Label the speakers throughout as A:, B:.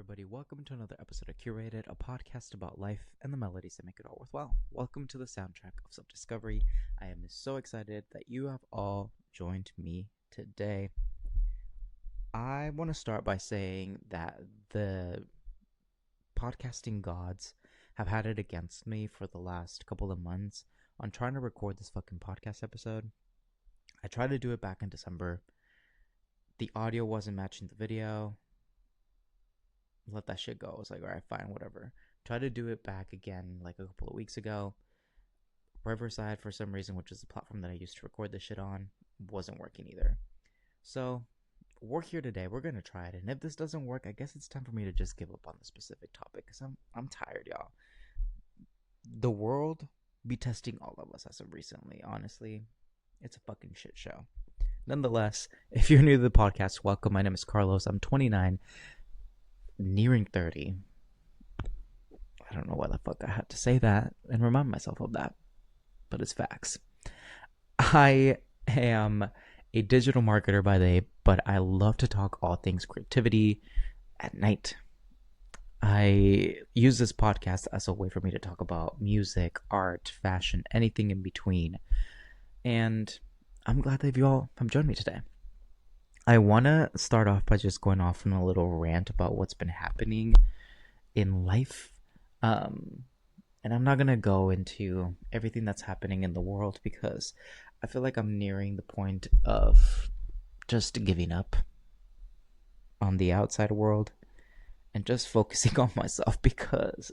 A: everybody. Welcome to another episode of Curated, a podcast about life and the melodies that make it all worthwhile. Welcome to the soundtrack of self-discovery. I am so excited that you have all joined me today. I want to start by saying that the podcasting gods have had it against me for the last couple of months on trying to record this fucking podcast episode. I tried to do it back in December. The audio wasn't matching the video. Let that shit go. I was like, all right, fine, whatever. Tried to do it back again like a couple of weeks ago. Riverside, for some reason, which is the platform that I used to record this shit on, wasn't working either. So we're here today. We're gonna try it, and if this doesn't work, I guess it's time for me to just give up on the specific topic because I'm tired, y'all. The world be testing all of us as of recently. Honestly, it's a fucking shit show. Nonetheless, if you're new to the podcast, welcome. My name is Carlos. I'm 29. Nearing 30. I don't know why the fuck I had to say that and remind myself of that, but it's facts. I am a digital marketer by day, but I love to talk all things creativity at night. I use this podcast as a way for me to talk about music, art, fashion, anything in between. And I'm glad that you all have joined me today. I want to start off by just going off on a little rant about what's been happening in life. And I'm not going to go into everything that's happening in the world because I feel like I'm nearing the point of just giving up on the outside world and just focusing on myself because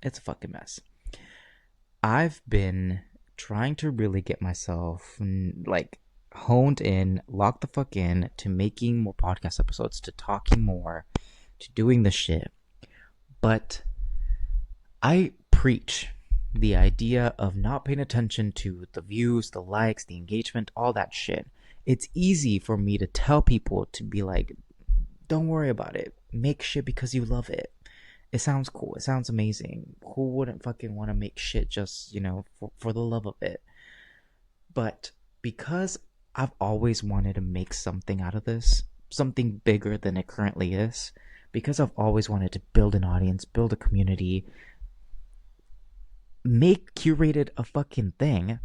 A: it's a fucking mess. I've been trying to really get myself honed in, locked the fuck in to making more podcast episodes, to talking more, to doing the shit. But I preach the idea of not paying attention to the views, the likes, the engagement, all that shit. It's easy for me to tell people to be like, don't worry about it. Make shit because you love it. It sounds cool. It sounds amazing. Who wouldn't fucking want to make shit just, for the love of it? But because I've always wanted to make something out of this, something bigger than it currently is, because I've always wanted to build an audience, build a community, make Curated a fucking thing,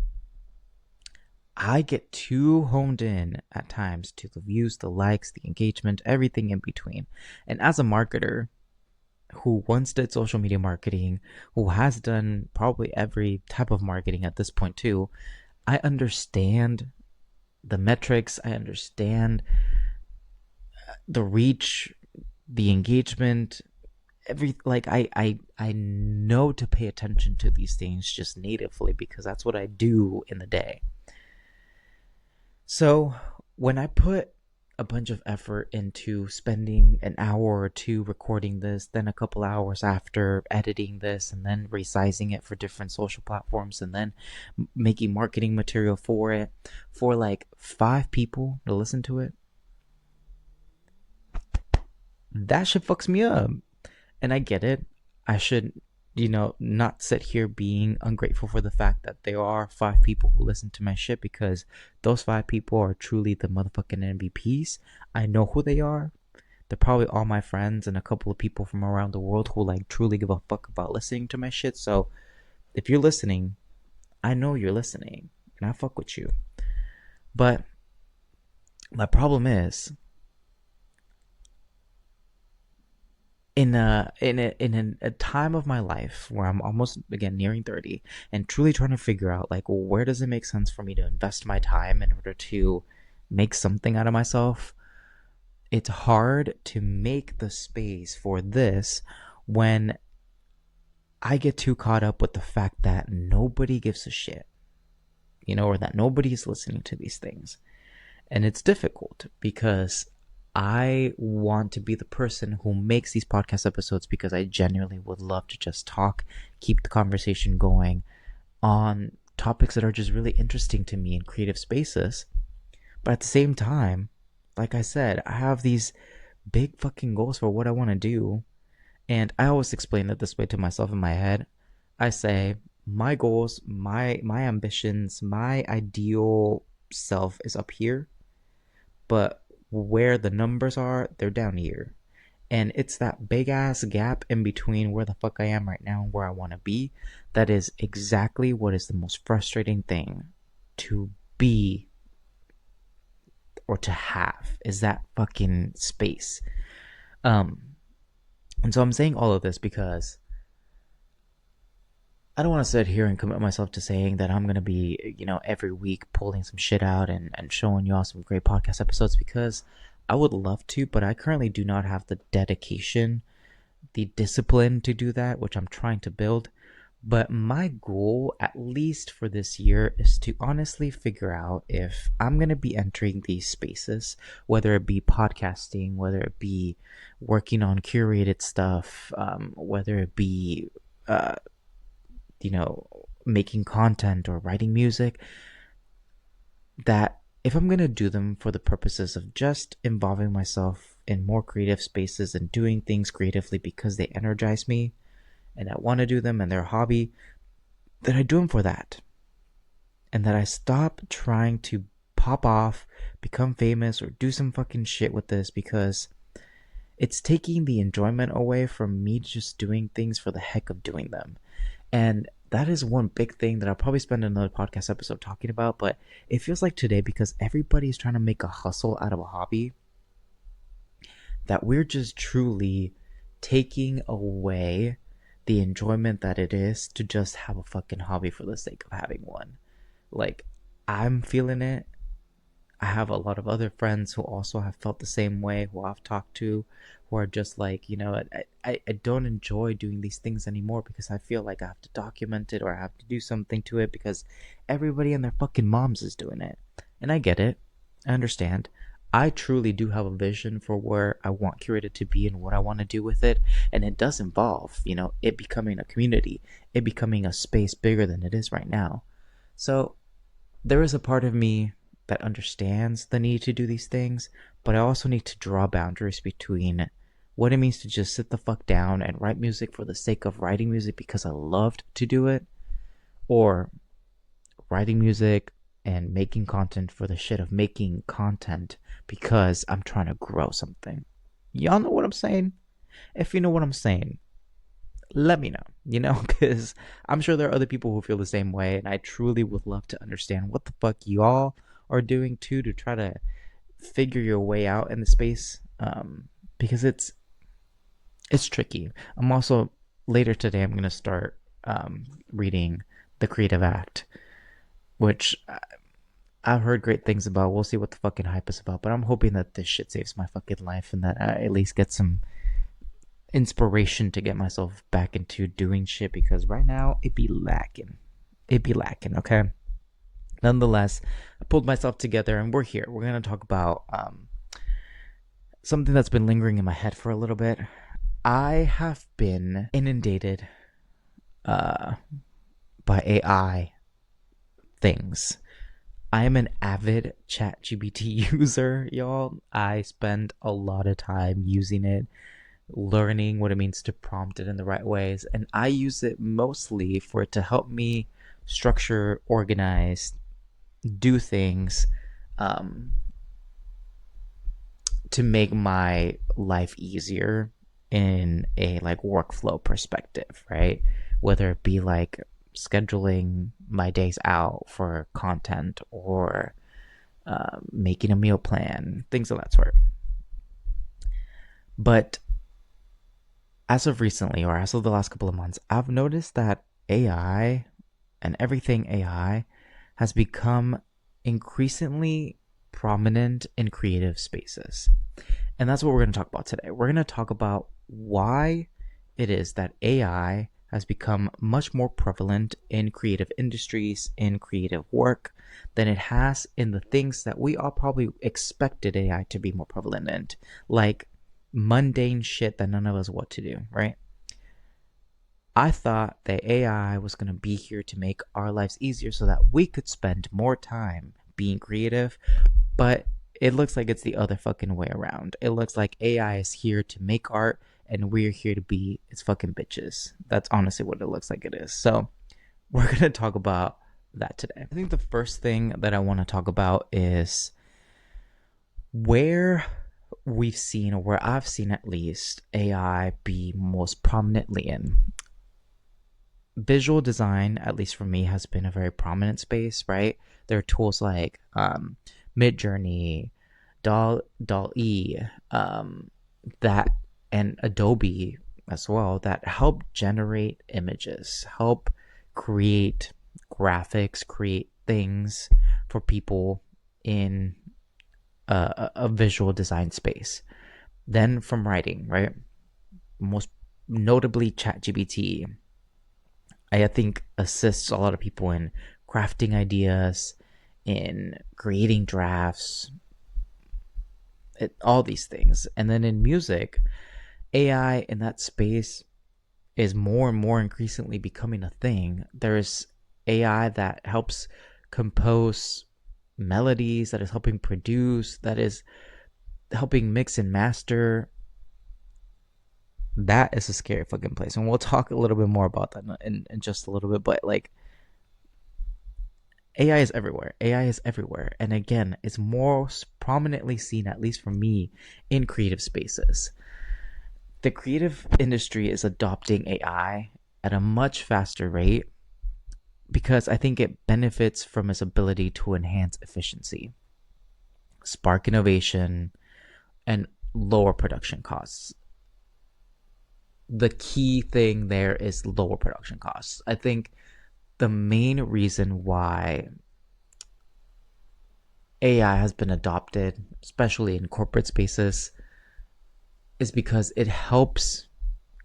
A: I get too honed in at times to the views, the likes, the engagement, everything in between. And as a marketer who once did social media marketing, who has done probably every type of marketing at this point too, I understand the metrics, I understand the reach, the engagement, I know to pay attention to these things just natively because that's what I do in the day. So when I put a bunch of effort into spending an hour or two recording this, then a couple hours after editing this, and then resizing it for different social platforms, and then making marketing material for it, for like 5 people to listen to it, that shit fucks me up. And I get it. I should, not sit here being ungrateful for the fact that there are 5 people who listen to my shit because those 5 people are truly the motherfucking MVPs. I know who they are. They're probably all my friends and a couple of people from around the world who truly give a fuck about listening to my shit. So if you're listening, I know you're listening and I fuck with you. But my problem is, in a time of my life where I'm almost again nearing 30 and truly trying to figure out where does it make sense for me to invest my time in order to make something out of myself, it's hard to make the space for this when I get too caught up with the fact that nobody gives a shit, or that nobody's listening to these things. And it's difficult because I want to be the person who makes these podcast episodes because I genuinely would love to just talk, keep the conversation going on topics that are just really interesting to me in creative spaces. But at the same time, like I said, I have these big fucking goals for what I want to do. And I always explain it this way to myself in my head. I say, my goals, my ambitions, my ideal self is up here. But where the numbers are, they're down here. And it's that big ass gap in between where the fuck I am right now and where I want to be. That is exactly what is the most frustrating thing to be or to have, is that fucking space. Um, and so I'm saying all of this because I don't want to sit here and commit myself to saying that I'm going to be, every week pulling some shit out and showing you all some great podcast episodes, because I would love to, but I currently do not have the dedication, the discipline to do that, which I'm trying to build. But my goal, at least for this year, is to honestly figure out if I'm going to be entering these spaces, whether it be podcasting, whether it be working on curated stuff, whether it be, making content or writing music, that if I'm going to do them for the purposes of just involving myself in more creative spaces and doing things creatively because they energize me and I want to do them and they're a hobby, that I do them for that. And that I stop trying to pop off, become famous, or do some fucking shit with this, because it's taking the enjoyment away from me just doing things for the heck of doing them. And that is one big thing that I'll probably spend another podcast episode talking about, but it feels like today, because everybody's trying to make a hustle out of a hobby, that we're just truly taking away the enjoyment that it is to just have a fucking hobby for the sake of having one. Like, I'm feeling it. I have a lot of other friends who also have felt the same way, who I've talked to, who are just like, I don't enjoy doing these things anymore because I feel like I have to document it or I have to do something to it because everybody and their fucking moms is doing it. And I get it. I understand. I truly do have a vision for where I want Curated to be and what I want to do with it. And it does involve, it becoming a community, it becoming a space bigger than it is right now. So there is a part of me that understands the need to do these things, but I also need to draw boundaries between what it means to just sit the fuck down and write music for the sake of writing music because I loved to do it, or writing music and making content for the shit of making content because I'm trying to grow something. Y'all know what I'm saying? If you know what I'm saying, let me know, because I'm sure there are other people who feel the same way, and I truly would love to understand what the fuck y'all are doing too, to try to figure your way out in the space, because it's tricky. I'm also, later today, I'm going to start reading The Creative Act, which I've heard great things about. We'll see what the fucking hype is about, but I'm hoping that this shit saves my fucking life and that I at least get some inspiration to get myself back into doing shit, because right now it be lacking, okay? Nonetheless, I pulled myself together and we're here. We're going to talk about something that's been lingering in my head for a little bit. I have been inundated by AI things. I am an avid ChatGPT user, y'all. I spend a lot of time using it, learning what it means to prompt it in the right ways, and I use it mostly for it to help me structure, organize, do things, to make my life easier in a workflow perspective, right? Whether it be scheduling my days out for content or making a meal plan, things of that sort. But as of recently, or as of the last couple of months, I've noticed that AI and everything AI has become increasingly prominent in creative spaces. And that's what we're going to talk about today. We're going to talk about why it is that AI has become much more prevalent in creative industries, in creative work, than it has in the things that we all probably expected AI to be more prevalent in, like mundane shit that none of us want to do, right? I thought that AI was going to be here to make our lives easier so that we could spend more time being creative, but it looks like it's the other fucking way around. It looks like AI is here to make art and we're here to be its fucking bitches. That's honestly what it looks like it is. So we're going to talk about that today. I think the first thing that I want to talk about is where we've seen, or where I've seen at least, AI be most prominently in. Visual design, at least for me, has been a very prominent space, right? There are tools like Midjourney, DALL-E, that, and Adobe as well, that help generate images, help create graphics, create things for people in a visual design space. Then from writing, right? Most notably ChatGPT, I think assists a lot of people in crafting ideas, in creating drafts, all these things. And then in music, AI in that space is more and more increasingly becoming a thing. There's AI that helps compose melodies, that is helping produce, that is helping mix and master. That is a scary fucking place. And we'll talk a little bit more about that in just a little bit. But like, AI is everywhere. AI is everywhere. And again, it's more prominently seen, at least for me, in creative spaces. The creative industry is adopting AI at a much faster rate because I think it benefits from its ability to enhance efficiency, spark innovation, and lower production costs. The key thing there is lower production costs. I think the main reason why AI has been adopted, especially in corporate spaces, is because it helps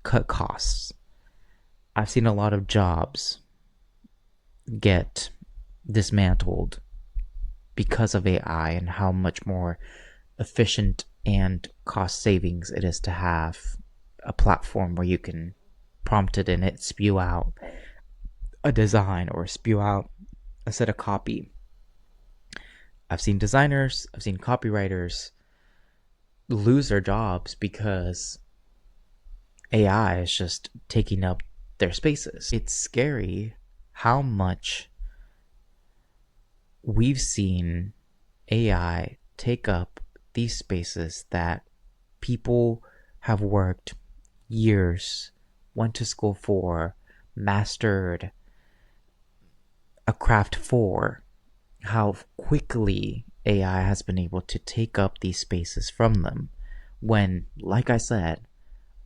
A: cut costs. I've seen a lot of jobs get dismantled because of AI and how much more efficient and cost savings it is to have a platform where you can prompt it and it spew out a design or spew out a set of copy. I've seen designers, I've seen copywriters lose their jobs because AI is just taking up their spaces. It's scary how much we've seen AI take up these spaces that people have worked years, went to school for, mastered a craft for, how quickly AI has been able to take up these spaces from them. When, like I said,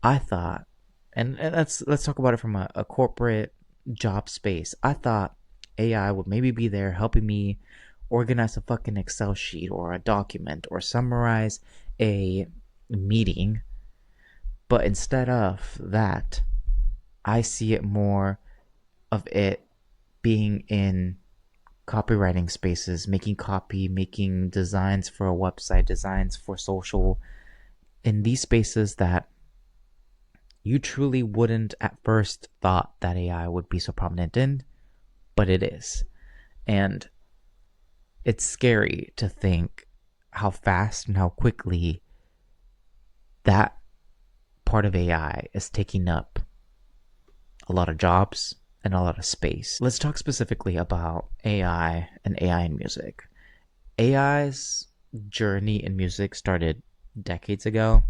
A: I thought, and let's talk about it from a corporate job space. I thought AI would maybe be there helping me organize a fucking Excel sheet or a document or summarize a meeting. But instead of that, I see it more of it being in copywriting spaces, making copy, making designs for a website, designs for social, in these spaces that you truly wouldn't at first thought that AI would be so prominent in, but it is. And it's scary to think how fast and how quickly that part of AI is taking up a lot of jobs and a lot of space. Let's talk specifically about AI and AI in music. AI's journey in music started decades ago.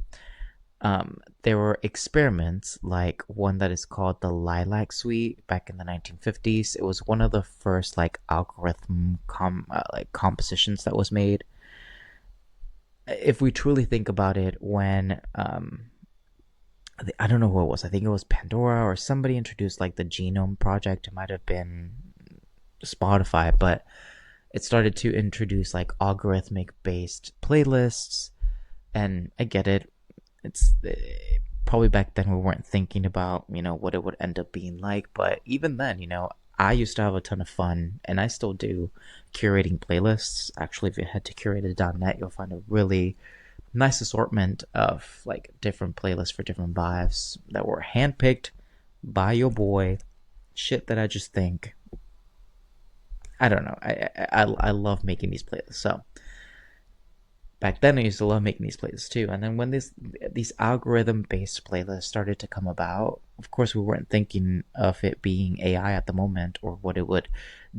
A: There were experiments like one that is called the Lilac Suite back in the 1950s. It was one of the first like algorithm compositions that was made. If we truly think about it, when I don't know who it was. I think it was Pandora or somebody introduced like the Genome Project. It might have been Spotify, but it started to introduce like algorithmic based playlists. And I get it. It's probably back then we weren't thinking about, what it would end up being like. But even then, I used to have a ton of fun, and I still do, curating playlists. Actually, if you head to curated.net, you'll find a really nice assortment of like different playlists for different vibes that were handpicked by your boy. Shit that I just think, I don't know. I love making these playlists. So back then I used to love making these playlists too. And then when these algorithm based playlists started to come about, of course we weren't thinking of it being AI at the moment or what it would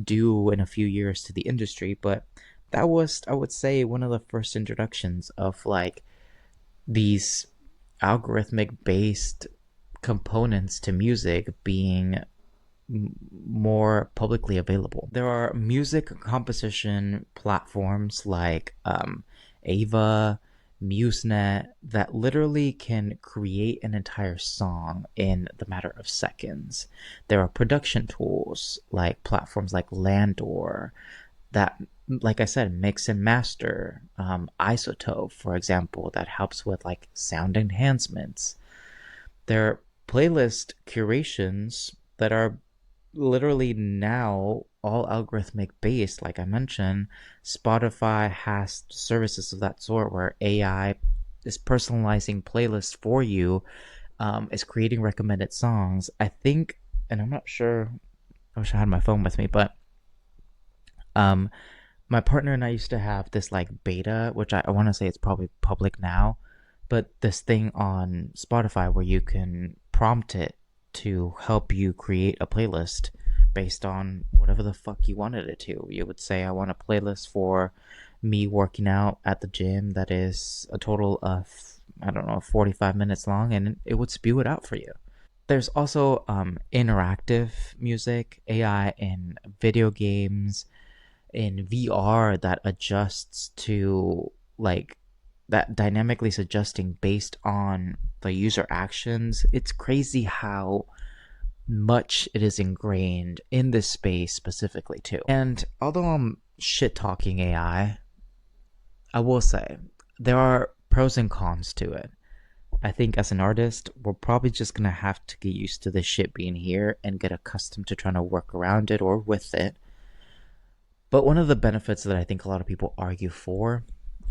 A: do in a few years to the industry, but that was, I would say, one of the first introductions of like these algorithmic based components to music being more publicly available. There are music composition platforms like Ava, MuseNet that literally can create an entire song in the matter of seconds. There are production tools like platforms like Landor that, like I said, mix and master. Isotope, for example, that helps with like sound enhancements. There are playlist curations that are literally now all algorithmic based. Like I mentioned, Spotify has services of that sort where AI is personalizing playlists for you, is creating recommended songs. I think, and I'm not sure, I wish I had my phone with me, but um my partner and I used to have this like beta, which I want to say it's probably public now, but this thing on Spotify where you can prompt it to help you create a playlist based on whatever the fuck you wanted it to. You would say, I want a playlist for me working out at the gym that is a total of, I don't know, 45 minutes long, and it would spew it out for you. There's also interactive music, AI in video games, in VR that adjusts to like that dynamically suggesting based on the user actions. It's crazy how much it is ingrained in this space specifically too. And although I'm shit talking I will say there are pros and cons to it. I think as an artist, we're probably just gonna have to get used to this shit being here and get accustomed to trying to work around it or with it. But one of the benefits that I think a lot of people argue for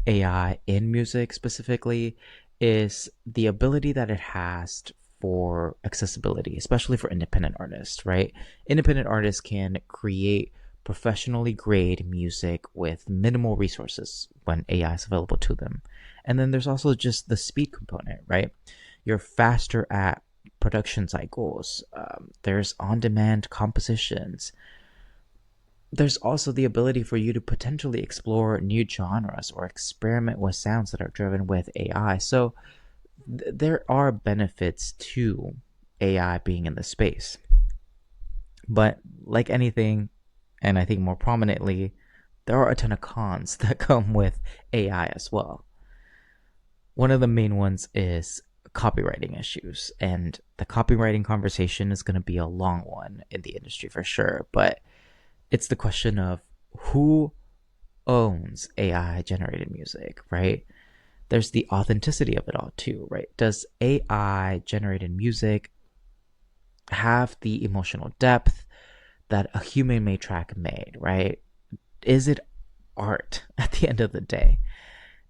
A: AI in music specifically is the ability that it has for accessibility, especially for independent artists, right? Independent artists can create professionally grade music with minimal resources when AI is available to them. And then there's also just the speed component, right? You're faster at production cycles. There's on demand compositions. There's also the ability for you to potentially explore new genres or experiment with sounds that are driven with AI. So there are benefits to AI being in the space. But like anything, and I think more prominently, there are a ton of cons that come with AI as well. One of the main ones is copywriting issues. And the copywriting conversation is going to be a long one in the industry for sure. But it's the question of who owns AI generated music, right? There's the authenticity of it all too, right? Does AI generated music have the emotional depth that a human made track made, right? Is it art at the end of the day?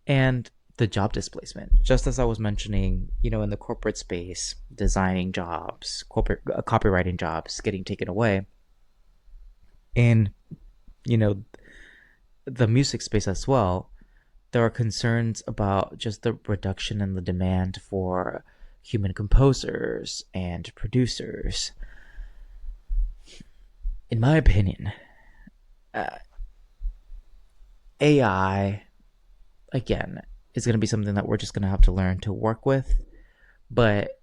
A: And the job displacement, just as I was mentioning, in the corporate space, designing jobs, corporate copywriting jobs getting taken away. In, you know, the music space as well, there are concerns about just the reduction in the demand for human composers and producers. In my opinion, uh, AI, again, is going to be something that we're just going to have to learn to work with. But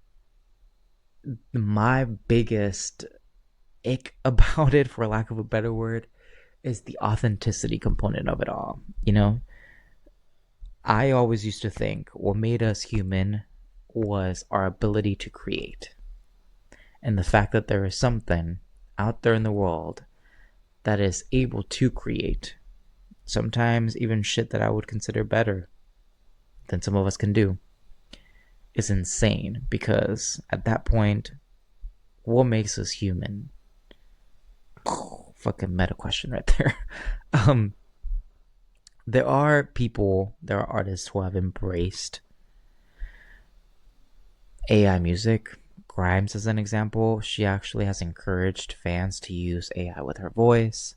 A: my biggest ick about it, for lack of a better word, is the authenticity component of it all. I always used to think what made us human was our ability to create. And the fact that there is something out there in the world that is able to create, sometimes even shit that I would consider better than some of us can do, is insane. Because at that point, what makes us human? Fucking meta question right there. um, there are people, there are artists who have embraced AI music. Grimes, as an example, she actually has encouraged fans to use AI with her voice.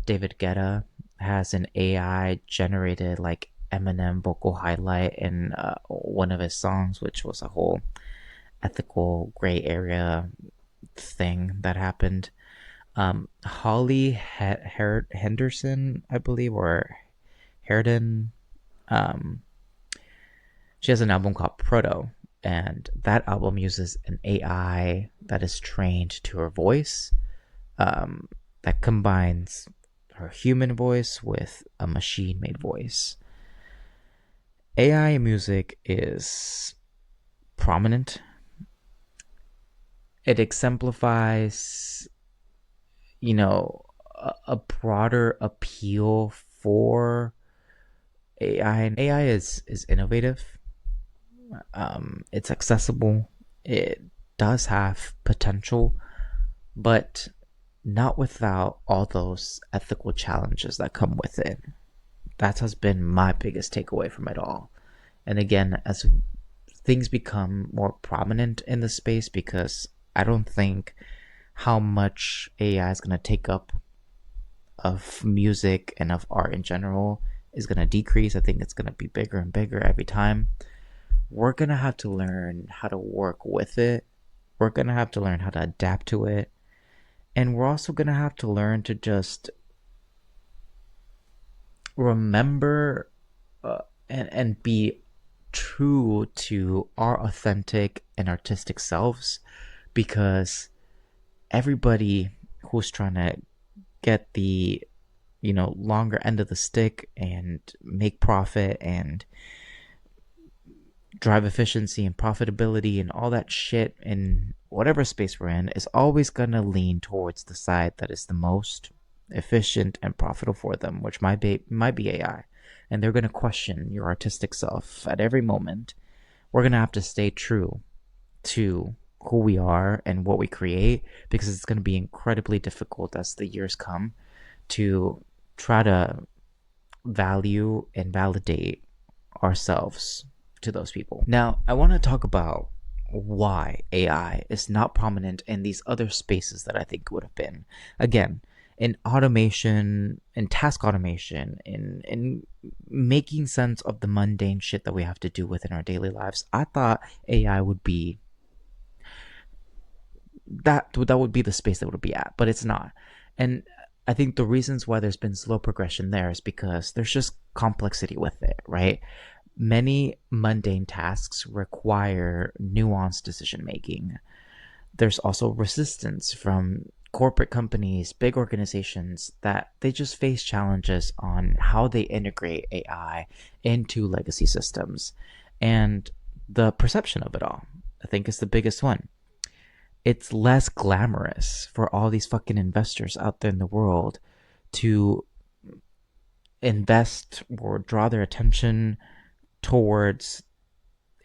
A: David Guetta has an AI generated like Eminem vocal highlight in one of his songs, which was a whole ethical gray area thing that happened. Holly Henderson, I believe, or Herden, um, She has an album called Proto, and that album uses an AI that is trained to her voice, um, that combines her human voice with a machine made voice. AI music is prominent. It exemplifies, a broader appeal for AI. And AI is innovative. It's accessible. It does have potential, but not without all those ethical challenges that come with it. That has been my biggest takeaway from it all. And again, as things become more prominent in the space, because I don't think how much AI is going to take up of music and of art in general is going to decrease. I think it's going to be bigger and bigger every time. We're going to have to learn how to work with it. We're going to have to learn how to adapt to it. And we're also going to have to learn to just remember and be true to our authentic and artistic selves, because everybody who's trying to get the longer end of the stick and make profit and drive efficiency and profitability and all that shit in whatever space we're in is always going to lean towards the side that is the most efficient and profitable for them, which might be AI. And they're going to question your artistic self at every moment. We're going to have to stay true to who we are and what we create, because it's going to be incredibly difficult as the years come to try to value and validate ourselves to those people. Now, I want to talk about why AI is not prominent in these other spaces that I think it would have been. Again, in automation, in task automation, in making sense of the mundane shit that we have to do within our daily lives, I thought AI would be that would be the space that would be at, but it's not. And I think the reasons why there's been slow progression there is because there's just complexity with it, right? Many mundane tasks require nuanced decision making. There's also resistance from corporate companies, big organizations, that they just face challenges on how they integrate AI into legacy systems. And the perception of it all, I think, is the biggest one. It's less glamorous for all these fucking investors out there in the world to invest or draw their attention towards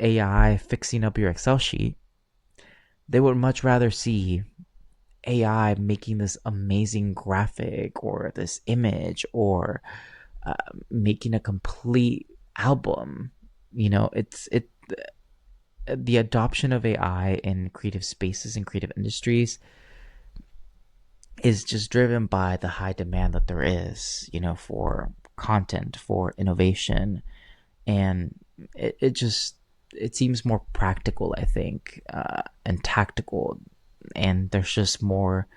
A: AI fixing up your Excel sheet. They would much rather see AI making this amazing graphic or this image or making a complete album. The adoption of AI in creative spaces and creative industries is just driven by the high demand that there is, for content, for innovation. And it seems more practical, I think, and tactical. And there's just more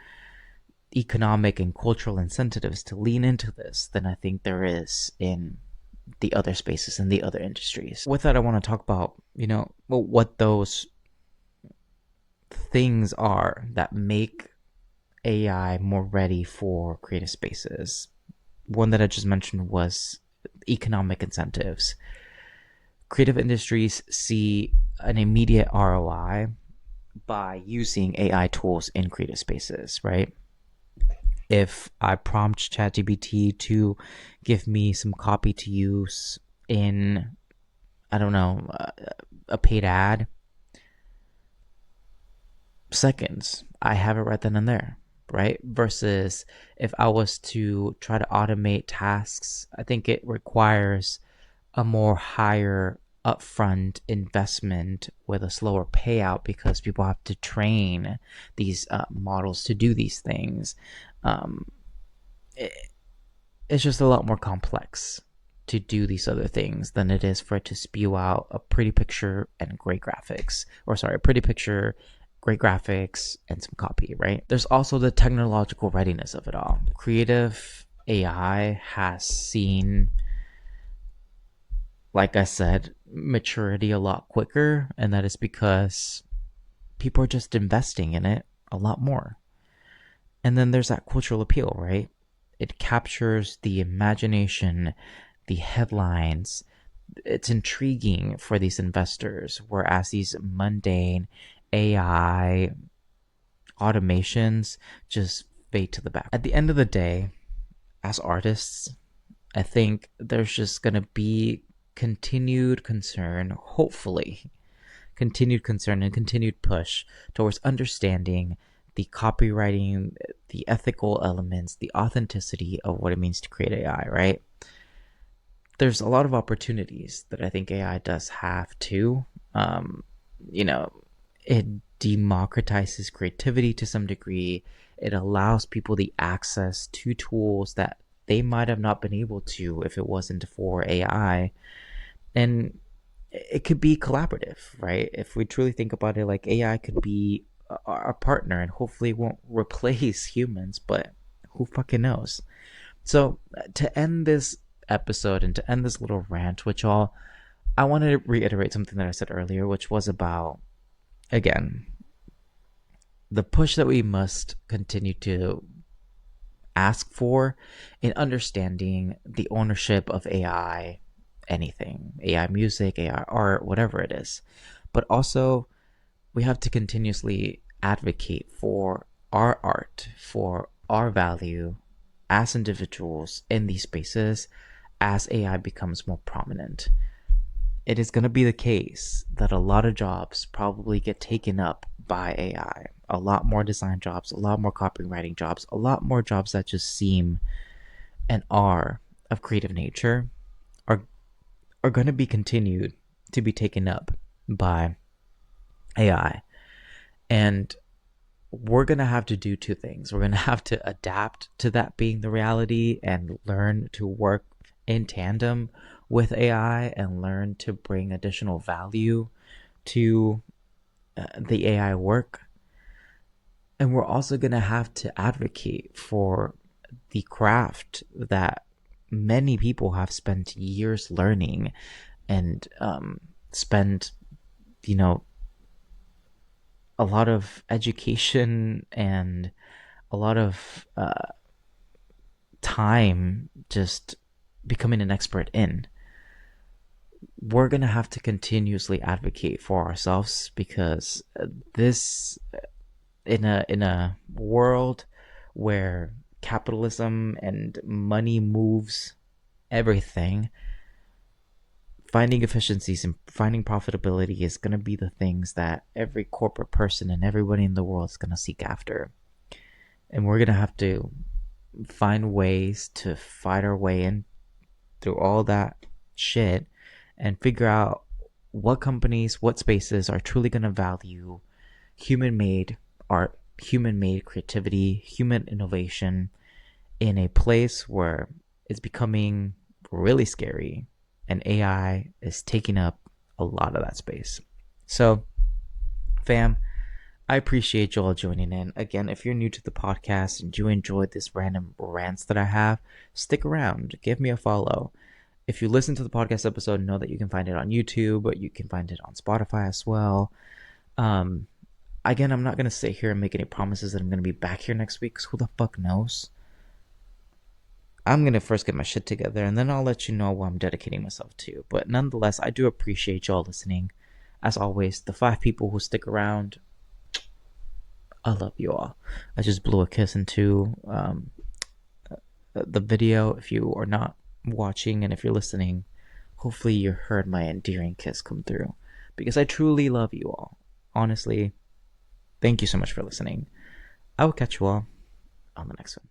A: economic and cultural incentives to lean into this than I think there is in the other spaces and the other industries. With that, I want to talk about, what those things are that make AI more ready for creative spaces. One that I just mentioned was economic incentives. Creative industries see an immediate ROI by using AI tools in creative spaces, right? If I prompt ChatGPT to give me some copy to use in, I don't know, a paid ad, seconds, I have it right then and there, right? Versus if I was to try to automate tasks, I think it requires a more higher upfront investment with a slower payout, because people have to train these models to do these things. It's just a lot more complex to do these other things than it is for it to spew out a pretty picture and great graphics, a pretty picture, great graphics, and some copy, right? There's also the technological readiness of it all. Creative AI has seen, like I said, maturity a lot quicker, and that is because people are just investing in it a lot more. And then there's that cultural appeal, right? It captures the imagination, the headlines. It's intriguing for these investors, whereas these mundane AI automations just fade to the back. At the end of the day, as artists, I think there's just going to be continued concern, hopefully, continued concern and continued push towards understanding the copywriting, the ethical elements, the authenticity of what it means to create AI, right? There's a lot of opportunities that I think AI does have too. You know, it democratizes creativity to some degree. It allows people the access to tools that they might have not been able to if it wasn't for AI. And it could be collaborative, right? If we truly think about it, like AI could be our partner and hopefully it won't replace humans, but who fucking knows? So to end this episode and to end this little rant with y'all, I want to reiterate something that I said earlier, which was about, again, the push that we must continue to ask for in understanding the ownership of AI, anything, AI music, AI art, whatever it is. But also, we have to continuously advocate for our art, for our value as individuals in these spaces as AI becomes more prominent. It is going to be the case that a lot of jobs probably get taken up by AI. A lot more design jobs, a lot more copywriting jobs, a lot more jobs that just seem and are of creative nature are going to be continued to be taken up by AI. And we're going to have to do two things. We're going to have to adapt to that being the reality and learn to work in tandem with AI and learn to bring additional value to the AI work. And we're also going to have to advocate for the craft that many people have spent years learning and spend, a lot of education and a lot of time just becoming an expert in. We're going to have to continuously advocate for ourselves because this, in a world where capitalism and money moves everything, finding efficiencies and finding profitability is going to be the things that every corporate person and everybody in the world is going to seek after. And we're going to have to find ways to fight our way in through all that shit and figure out what companies, what spaces are truly going to value human-made art, human-made creativity, human innovation in a place where it's becoming really scary and AI is taking up a lot of that space. So, fam, I appreciate you all joining in. Again, if you're new to the podcast and you enjoyed this random rants that I have, stick around. Give me a follow. If you listen to the podcast episode, know that you can find it on YouTube, but you can find it on Spotify as well. Again, I'm not going to sit here and make any promises that I'm going to be back here next week, because who the fuck knows? I'm going to first get my shit together, and then I'll let you know what I'm dedicating myself to. But nonetheless, I do appreciate y'all listening. As always, the 5 people who stick around, I love you all. I just blew a kiss into the video. If you are not watching and if you're listening, hopefully you heard my endearing kiss come through, because I truly love you all. Honestly, thank you so much for listening. I will catch you all on the next one.